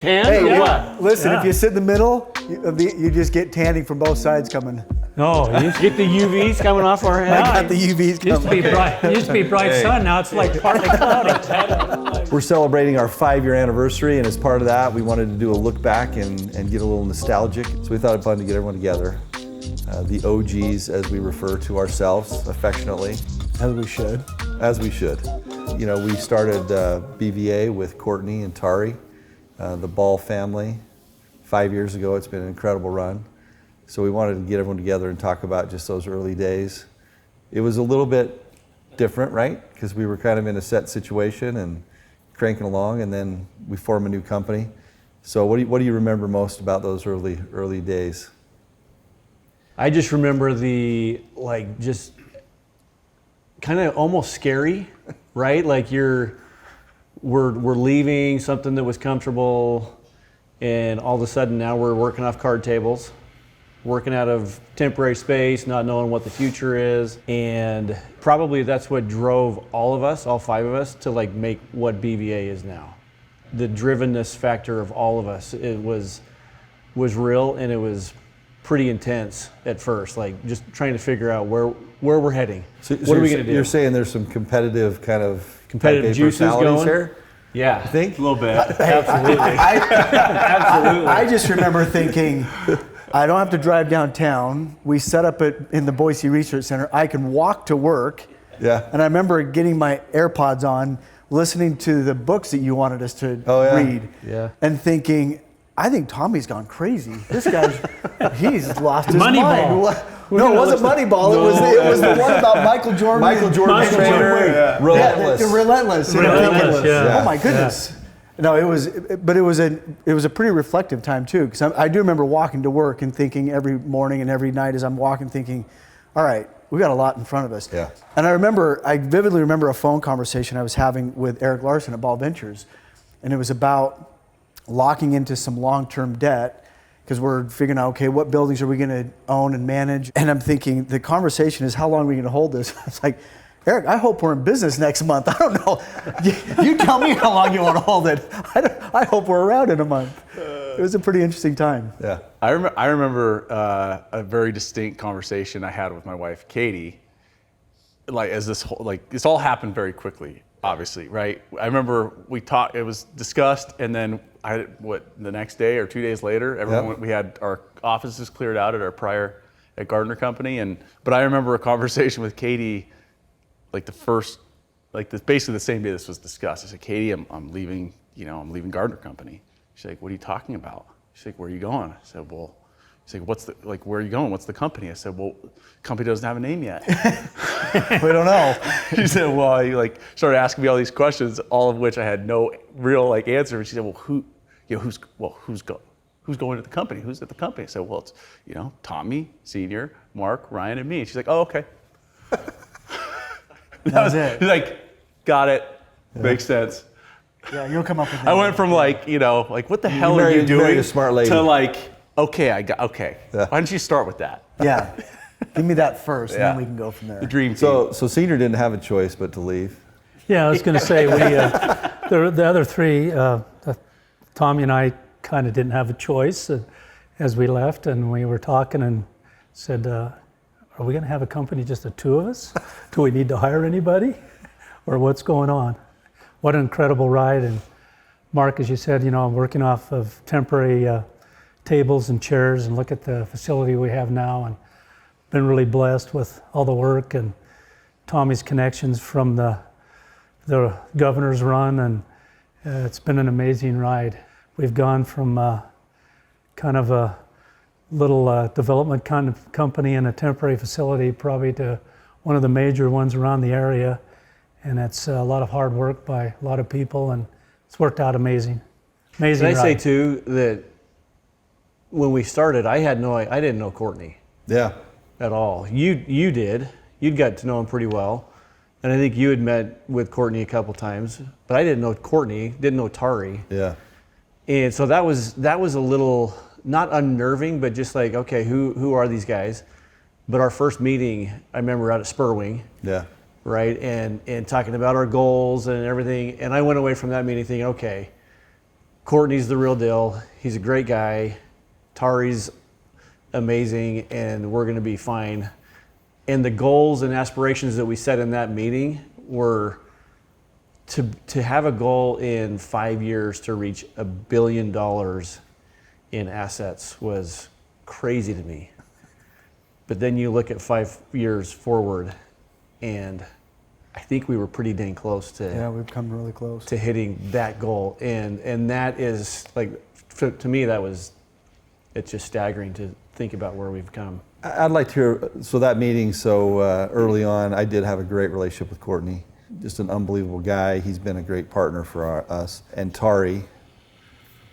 Tan Hey, or what? Listen, if you sit in the middle, you just get tanning from both sides coming. No, it used, Get the UVs coming off our head. I got the UVs used to coming. be bright. It used to be bright sun. Now it's like partly cloudy. We're celebrating our 5-year anniversary, and as part of that, we wanted to do a look back and get a little nostalgic. So we thought it'd be fun to get everyone together. The OGs, as we refer to ourselves affectionately. As we should. As we should. You know, we started BVA with Courtney and Tari, the Ball family. 5 years ago, it's been an incredible run. So we wanted to get everyone together and talk about just those early days. It was a little bit different, right? Because we were kind of in a set situation and cranking along, and then we formed a new company. So what do you remember most about those early days? I just remember the, just kind of almost scary, right? Like we're leaving something that was comfortable, and all of a sudden now we're working off card tables, working out of temporary space, not knowing what the future is. And probably that's what drove all of us, all 5 of us, to make what BVA is now. The drivenness factor of all of us, it was real, and it was pretty intense at first, just trying to figure out where we're heading. So what are we going to do? You're saying there's some competitive juices going? here? Yeah. I think? A little bit. Absolutely. Absolutely. I just remember thinking, I don't have to drive downtown. We set up in the Boise Research Center. I can walk to work. Yeah. And I remember getting my AirPods on, listening to the books that you wanted us to read. Yeah. And thinking, I think Tommy's gone crazy. This he's lost his Moneyball. mind. No, it wasn't Moneyball. It was the one about Michael Jordan. Michael Jordan, trainer, relentless. Relentless. Relentless, yeah. Oh my goodness. Yeah. No, it was a pretty reflective time too, because I do remember walking to work and thinking every morning and every night as I'm walking, thinking, all right, we got a lot in front of us. Yeah. And I vividly remember a phone conversation I was having with Eric Larson at Ball Ventures, and it was about locking into some long-term debt, because we're figuring out, okay, what buildings are we going to own and manage? And I'm thinking, the conversation is, how long are we going to hold this? It's like, Eric, I hope we're in business next month. I don't know. You tell me how long you want to hold it. I hope we're around in a month. It was a pretty interesting time. Yeah. I remember a very distinct conversation I had with my wife, Katie. This all happened very quickly, obviously, right? I remember we talked. It was discussed, and then the next day or 2 days later, we had our offices cleared out at our prior Gardner company, but I remember a conversation with Katie, basically the same day this was discussed. I said, Katie, I'm leaving. I'm leaving Gardner company. She's like, what are you talking about? She's like, where are you going? I said, well. She's like, where are you going? What's the company? I said, well, the company doesn't have a name yet. We don't know. She said, well, you started asking me all these questions, all of which I had no real answer. And she said, well, who's going to the company? Who's at the company? I said, well, it's, Tommy, Senior, Mark, Ryan, and me. And she's like, oh, okay. That was it. Got it. Yeah. Makes sense. Yeah, you'll come up with it. I went from what the hell are you doing? Married a smart lady. To okay. Yeah. Why don't you start with that? Yeah. Give me that first, and then we can go from there. The dream team. So Senior didn't have a choice but to leave. Yeah, I was going to say, the other 3, Tommy and I kind of didn't have a choice as we left, and we were talking and said, are we going to have a company, just the 2 of us? Do we need to hire anybody? Or what's going on? What an incredible ride. And Mark, as you said, I'm working off of temporary tables and chairs, and look at the facility we have now, and been really blessed with all the work and Tommy's connections from the governor's run, and it's been an amazing ride. We've gone from kind of a little development kind of company in a temporary facility probably to one of the major ones around the area, and it's a lot of hard work by a lot of people, and it's worked out amazing. Amazing ride. Can I say too that when we started, I didn't know Courtney. Yeah. At all. You did. You'd got to know him pretty well. And I think you had met with Courtney a couple times, but I didn't know Courtney, didn't know Tari. Yeah. And so that was a little, not unnerving, but just okay, who are these guys? But our first meeting, I remember out at Spurwing. Yeah. Right, and talking about our goals and everything. And I went away from that meeting thinking, okay, Courtney's the real deal. He's a great guy. Tari's amazing, and we're going to be fine. And the goals and aspirations that we set in that meeting were to have a goal in 5 years to reach $1 billion in assets was crazy to me. But then you look at 5 years forward, and I think we were pretty dang close to Yeah, we've come really close to hitting that goal. And that is like, to me, it's just staggering to think about where we've come. I'd like to hear, so that meeting, early on, I did have a great relationship with Courtney. Just an unbelievable guy. He's been a great partner for us. And Tari,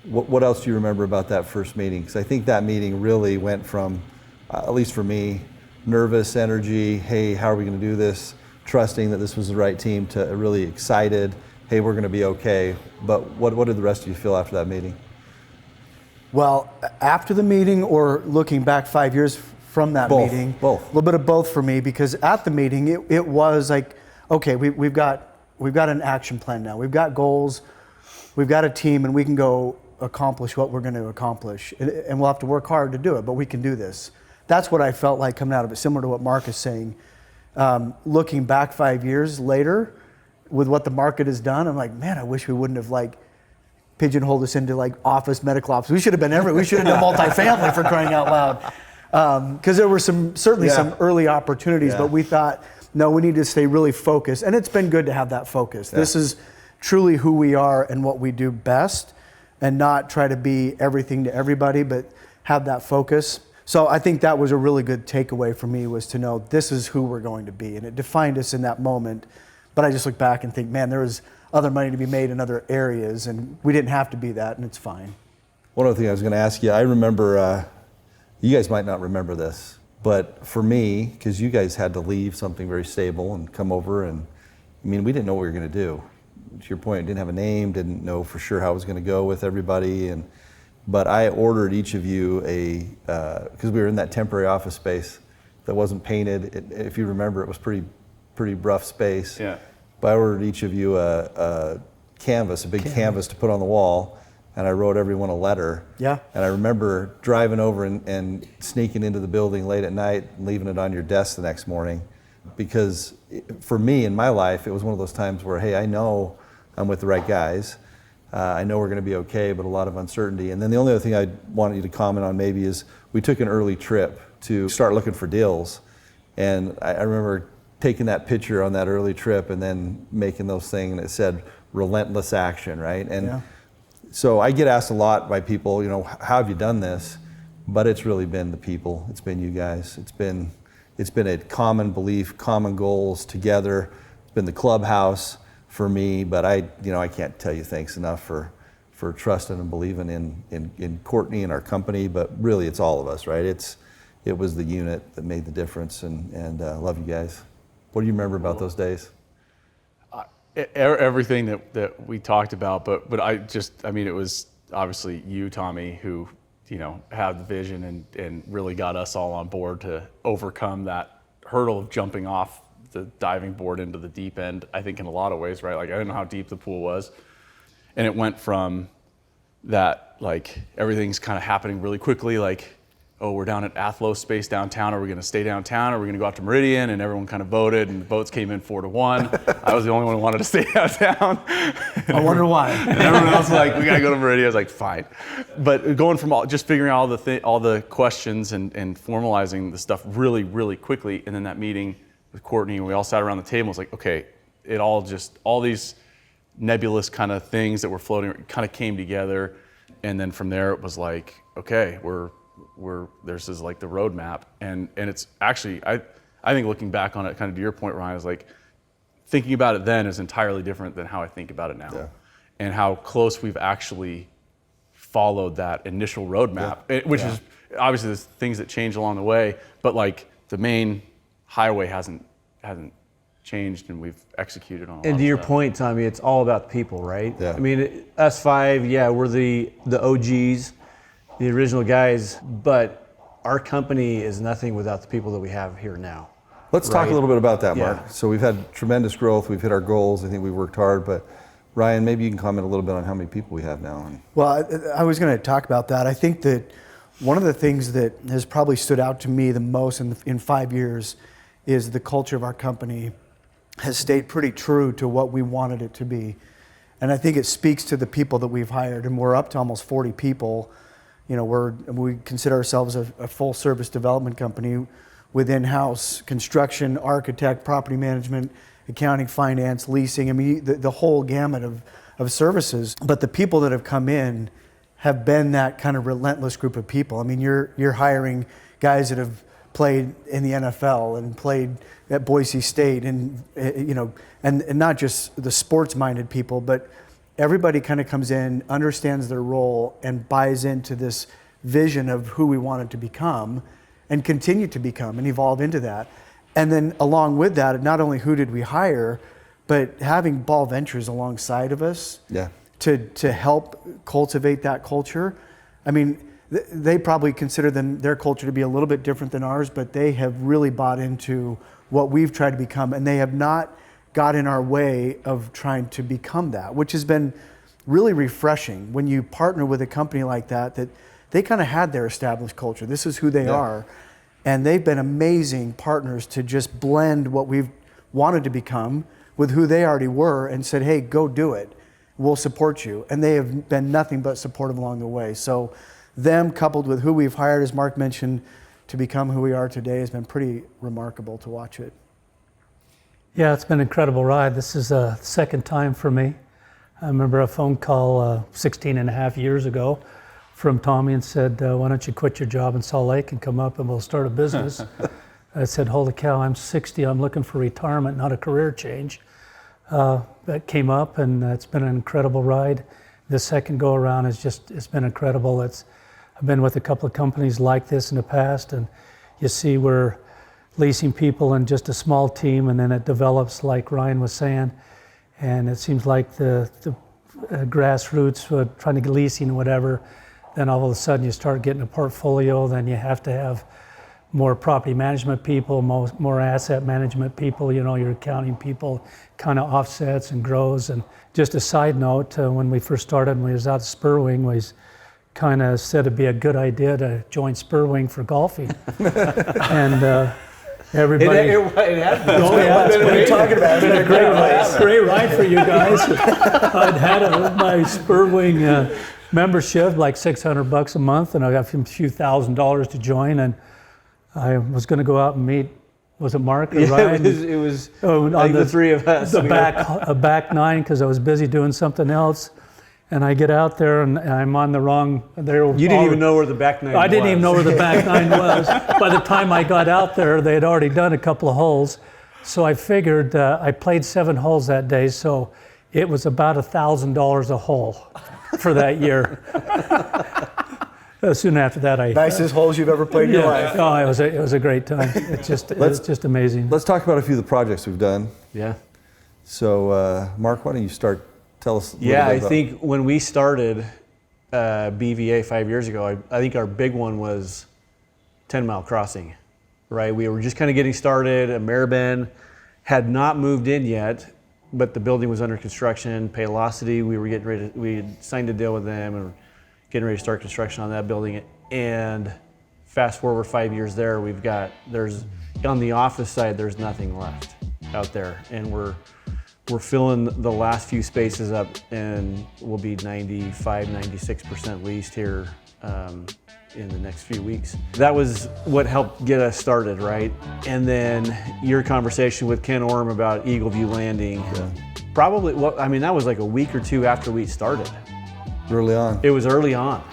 what else do you remember about that first meeting? Because I think that meeting really went from, at least for me, nervous energy, hey, how are we going to do this? Trusting that this was the right team, to really excited, hey, we're going to be okay. But what did the rest of you feel after that meeting? Well, after the meeting or looking back 5 years from that meeting? Both. A little bit of both for me, because at the meeting, it was like, okay, we've got an action plan now. We've got goals, we've got a team, and we can go accomplish what we're going to accomplish. And we'll have to work hard to do it, but we can do this. That's what I felt like coming out of it, similar to what Mark is saying. Looking back 5 years later, with what the market has done, I'm like, man, I wish we wouldn't have pigeonholed us into office, medical office. We should have been we should have done multifamily, for crying out loud. Because there were certainly some early opportunities, but we thought, no, we need to stay really focused. And it's been good to have that focus. Yeah. This is truly who we are and what we do best, and not try to be everything to everybody, but have that focus. So I think that was a really good takeaway for me, was to know this is who we're going to be. And it defined us in that moment. But I just look back and think, man, there was other money to be made in other areas, and we didn't have to be that, and it's fine. One other thing I was going to ask you, I remember, you guys might not remember this, but for me, because you guys had to leave something very stable and come over, and we didn't know what we were going to do. To your point, didn't have a name, didn't know for sure how it was going to go with everybody, but I ordered each of you because we were in that temporary office space that wasn't painted. If you remember, it was pretty rough space. Yeah. But I ordered each of you a canvas, a big canvas to put on the wall, and I wrote everyone a letter. Yeah. And I remember driving over and sneaking into the building late at night and leaving it on your desk the next morning. Because for me, in my life, it was one of those times where, hey, I know I'm with the right guys. I know we're going to be okay, but a lot of uncertainty. And then the only other thing I wanted you to comment on maybe is we took an early trip to start looking for deals. And I remember taking that picture on that early trip and then making those things, and it said relentless action, right? And so I get asked a lot by people, how have you done this? But it's really been the people. It's been you guys. It's been a common belief, common goals together. It's been the clubhouse for me, but I can't tell you thanks enough for trusting and believing in Courtney and our company, but really it's all of us, right? It was the unit that made the difference, and love you guys. What do you remember about those days? Everything that we talked about, but it was obviously you, Tommy, who had the vision and really got us all on board to overcome that hurdle of jumping off the diving board into the deep end. I think in a lot of ways, right? I didn't know how deep the pool was, and it went from that everything's kind of happening really quickly, oh, we're down at Athlo Space downtown. Are we going to stay downtown? Or are we going to go out to Meridian? And everyone kind of voted, and the votes came in 4-1. I was the only one who wanted to stay downtown. I wonder why. And everyone else was like, we got to go to Meridian. I was like, fine. But going from just figuring out all the questions and formalizing the stuff really, really quickly, and then that meeting with Courtney, and we all sat around the table, it was like, okay, all these nebulous kind of things that were floating kind of came together. And then from there, it was like, okay, this is like the roadmap, and it's actually, I think looking back on it, kind of to your point, Ryan, is like thinking about it then is entirely different than how I think about it now, and how close we've actually followed that initial roadmap, which is obviously there's things that change along the way, but the main highway hasn't changed, and we've executed on. And to your point, Tommy, it's all about the people, right? Yeah. Us five, we're the OGs. The original guys, but our company is nothing without the people that we have here now. Let's talk a little bit about that, Mark. Yeah. So we've had tremendous growth. We've hit our goals. I think we've worked hard, but Ryan, maybe you can comment a little bit on how many people we have now. Well, I was going to talk about that. I think that one of the things that has probably stood out to me the most in 5 years is the culture of our company has stayed pretty true to what we wanted it to be. And I think it speaks to the people that we've hired, and we're up to almost 40 people. You know, we consider ourselves a full service development company with in-house construction, architect, property management, accounting, finance, leasing. I mean, the whole gamut of services. But the people that have come in have been that kind of relentless group of people. I mean, you're hiring guys that have played in the NFL and played at Boise State, and you know, and not just the sports-minded people, but everybody kind of comes in, understands their role, and buys into this vision of who we wanted to become, and continue to become and evolve into that. And then along with that, not only who did we hire, but having Ball Ventures alongside of us to help cultivate that culture. I mean, they probably consider their culture to be a little bit different than ours, but they have really bought into what we've tried to become, and they have not got in our way of trying to become that, which has been really refreshing when you partner with a company like that they kind of had their established culture. This is who they are, and they've been amazing partners to just blend what we've wanted to become with who they already were and said, hey, go do it. We'll support you. And they have been nothing but supportive along the way. So them coupled with who we've hired, as Mark mentioned, to become who we are today has been pretty remarkable to watch it. Yeah, it's been an incredible ride. This is a second time for me. I remember a phone call 16 and a half years ago from Tommy and said, why don't you quit your job in Salt Lake and come up and we'll start a business. I said, holy cow, I'm 60, I'm looking for retirement, not a career change. That came up, and it's been an incredible ride. The second go around it's been incredible. I've been with a couple of companies like this in the past, and you see we're leasing people in just a small team, and then it develops like Ryan was saying, and it seems like the grassroots trying to get leasing or whatever, then all of a sudden you start getting a portfolio, then you have to have more property management people, more asset management people, you know, your accounting people kind of offsets and grows. And just a side note, when we first started, when we was out of Spurwing, we kind of said it'd be a good idea to join Spurwing for golfing. And everybody... It has been. Oh yeah, What are you talking about? It's been a great place. Great ride for you guys. I'd had my Spurwing membership, like $600 a month, and I got a few $1,000s to join, and I was going to go out and meet, was it Mark or Ryan? It was on the three of us. The back nine, because I was busy doing something else. And I get out there and I'm on the wrong... You didn't even know where the back nine was. I didn't even know where the back nine was. By the time I got out there, they had already done a couple of holes. So I figured, I played 7 holes that day, so it was about $1,000 a hole for that year. Soon after that, Nicest holes you've ever played in your life. Oh, it was a great time. It's just amazing. Let's talk about a few of the projects we've done. Yeah. So, Mark, why don't you start? Tell us a little Yeah, bit I about... think when we started BVA 5 years ago, I think our big one was 10 Mile Crossing, right? We were just kind of getting started. Maribel had not moved in yet, but the building was under construction. Paylocity, we had signed a deal with them and getting ready to start construction on that building. And fast forward 5 years there, there's on the office side, there's nothing left out there. And we're filling the last few spaces up, and we'll be 95, 96% leased here in the next few weeks. That was what helped get us started, right? And then your conversation with Ken Orm about Eagle View Landing, probably, that was like a week or two after we started. Early on. It was early on.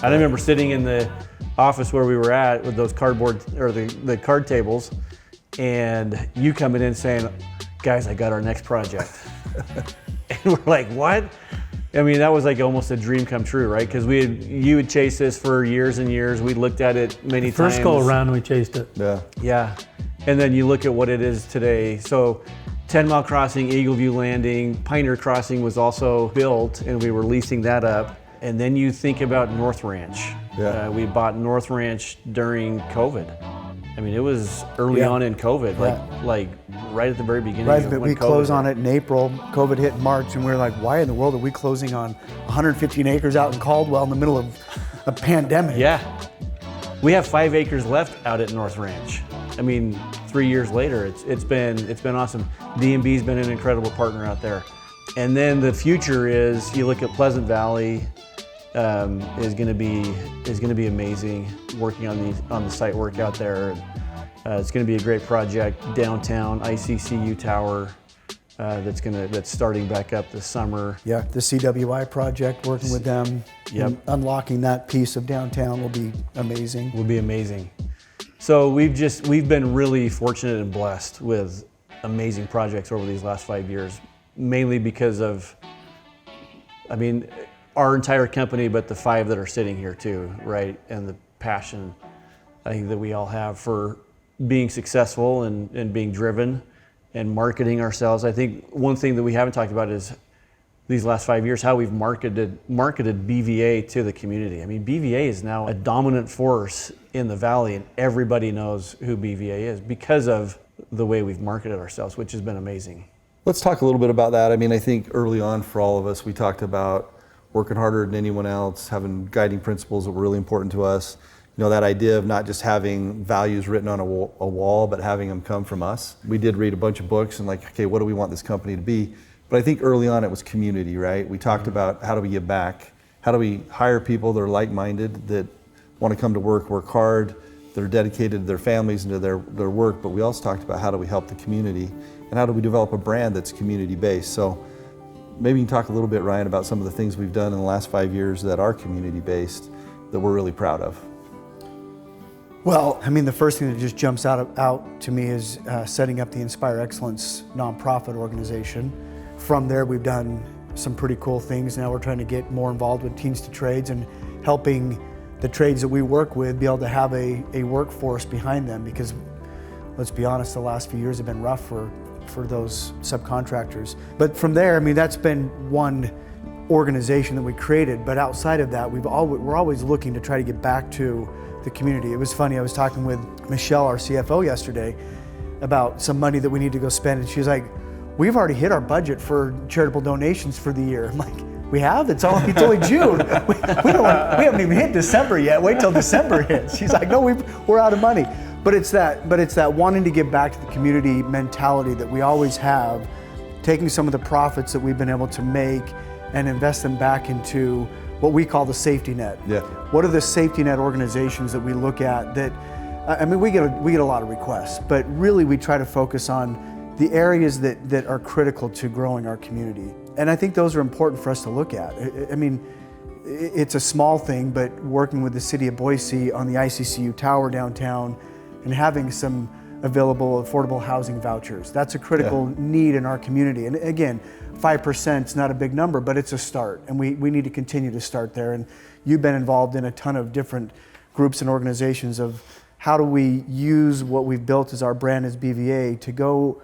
I remember sitting in the office where we were at with those cardboard, or the card tables, and you coming in saying, guys, I got our next project. And we're like, what? I mean, that was like almost a dream come true, right? Because you would chase this for years and years. We looked at it many times. First go around, we chased it. Yeah. Yeah. And then you look at what it is today. So 10 Mile Crossing, Eagle View Landing, Pioneer Crossing was also built, and we were leasing that up. And then you think about North Ranch. Yeah. We bought North Ranch during COVID. I mean, it was early Yeah. on in COVID, Yeah. like right at the very beginning. Right, of but when we COVID closed hit. on it in April. COVID hit in March, and we were like, why in the world are we closing on 115 acres out in Caldwell in the middle of a pandemic? Yeah. We have 5 acres left out at North Ranch. I mean, 3 years later, it's been awesome. D&B's been an incredible partner out there. And then the future is, you look at Pleasant Valley, is going to be amazing. Working on the site work out there. It's going to be a great project. Downtown ICCU Tower, that's starting back up this summer. Yeah, the CWI project, working with them, Yep. and unlocking that piece of downtown will be amazing. Will be amazing. So we've been really fortunate and blessed with amazing projects over these last 5 years, mainly because of, I mean, our entire company, but the 5 that are sitting here too, right? And the passion I think that we all have for being successful and being driven and marketing ourselves. I think one thing that we haven't talked about is these last 5 years, how we've marketed BVA to the community. I mean, BVA is now a dominant force in the valley, and everybody knows who BVA is because of the way we've marketed ourselves, which has been amazing. Let's talk a little bit about that. I mean, I think early on for all of us, we talked about working harder than anyone else, having guiding principles that were really important to us. You know, that idea of not just having values written on a wall, but having them come from us. We did read a bunch of books and like, okay, what do we want this company to be? But I think early on it was community, right? We talked about how do we give back? How do we hire people that are like-minded, that want to come to work hard, that are dedicated to their families and to their work, but we also talked about how do we help the community and how do we develop a brand that's community-based. So maybe you can talk a little bit, Ryan, about some of the things we've done in the last 5 years that are community-based that we're really proud of. Well, I mean, the first thing that just jumps out to me is setting up the Inspire Excellence nonprofit organization. From there, we've done some pretty cool things. Now we're trying to get more involved with Teens to Trades and helping the trades that we work with be able to have a workforce behind them, because let's be honest, the last few years have been rough for those subcontractors. But from there, I mean, that's been one organization that we created. But outside of that, we're always looking to try to get back to the community. It was funny, I was talking with Michelle, our CFO, yesterday about some money that we need to go spend, and she was like, we've already hit our budget for charitable donations for the year. I'm like, we have? It's only June. we haven't even hit December yet. Wait till December hits. She's like, no, we're out of money. But it's that wanting to give back to the community mentality that we always have, taking some of the profits that we've been able to make and invest them back into what we call the safety net. Yeah. What are the safety net organizations that we look at that, I mean, we get a lot of requests, but really we try to focus on the areas that are critical to growing our community. And I think those are important for us to look at. I mean, it's a small thing, but working with the city of Boise on the ICCU Tower downtown and having some available affordable housing vouchers, that's a critical need in our community. And again, 5% is not a big number, but it's a start, and we need to continue to start there. And you've been involved in a ton of different groups and organizations of how do we use what we've built as our brand as BVA to go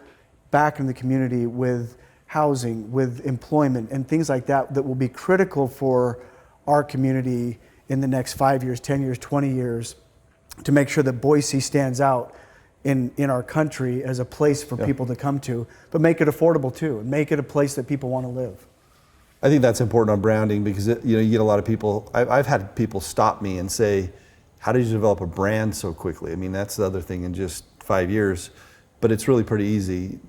back in the community with housing, with employment, and things like that that will be critical for our community in the next 5 years, 10 years, 20 years, to make sure that Boise stands out in our country as a place for people to come to, but make it affordable too, and make it a place that people want to live. I think that's important on branding because you get a lot of people. I've had people stop me and say, "How did you develop a brand so quickly?" I mean, that's the other thing in just 5 years, but it's really pretty easy.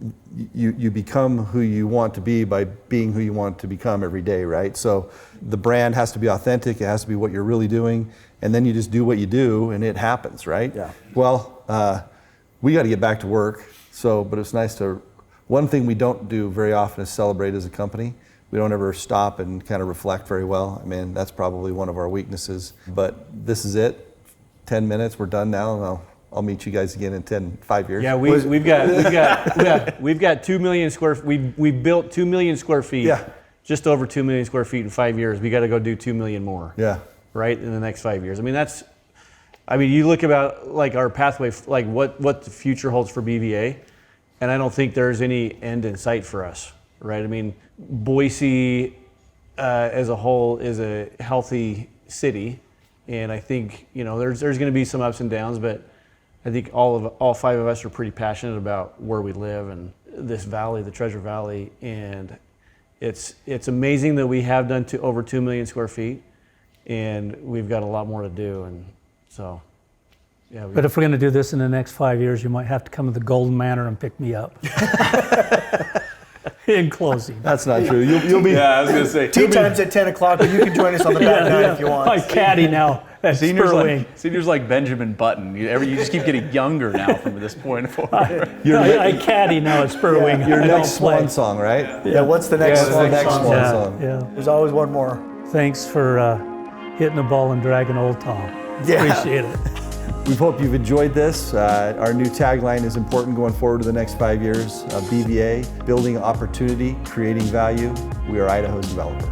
You become who you want to be by being who you want to become every day, right? So the brand has to be authentic. It has to be what you're really doing, and then you just do what you do, and it happens, right? Yeah. Well, we got to get back to work. But it's nice to. One thing we don't do very often is celebrate as a company. We don't ever stop and kind of reflect very well. I mean, that's probably one of our weaknesses. But this is it. 10 minutes. We're done now. And I'll meet you guys again in 5 years. Yeah, we've got 2 million square. We built 2 million square feet. Yeah. Just over 2 million square feet in 5 years. We got to go do 2 million more. Yeah. Right in the next 5 years. I mean, you look about like our pathway, like what the future holds for BVA, and I don't think there's any end in sight for us, right? I mean, Boise as a whole is a healthy city, and I think there's going to be some ups and downs, but I think all 5 of us are pretty passionate about where we live and this valley, the Treasure Valley, and it's amazing that we have done over 2 million square feet, and we've got a lot more to do, and so. Yeah, But if we're going to do this in the next 5 years, you might have to come to the Golden Manor and pick me up. In closing. That's not true. You'll be. Yeah, I was gonna say. Tea time's at 10 o'clock, but you can join us on the back nine if you want. My caddy now at Spurwing. Seniors like Benjamin Button. You just keep getting younger now from this point forward. I caddy now at Spurwing. Your I next don't play. swan song, right? Yeah, what's the next What's song? the next swan Yeah, song? yeah. There's always one more. Thanks for hitting the ball and dragging old Tom. Yeah. Appreciate it. We hope you've enjoyed this. Our new tagline is important going forward to the next 5 years. BVA, building opportunity, creating value. We are Idaho's developer.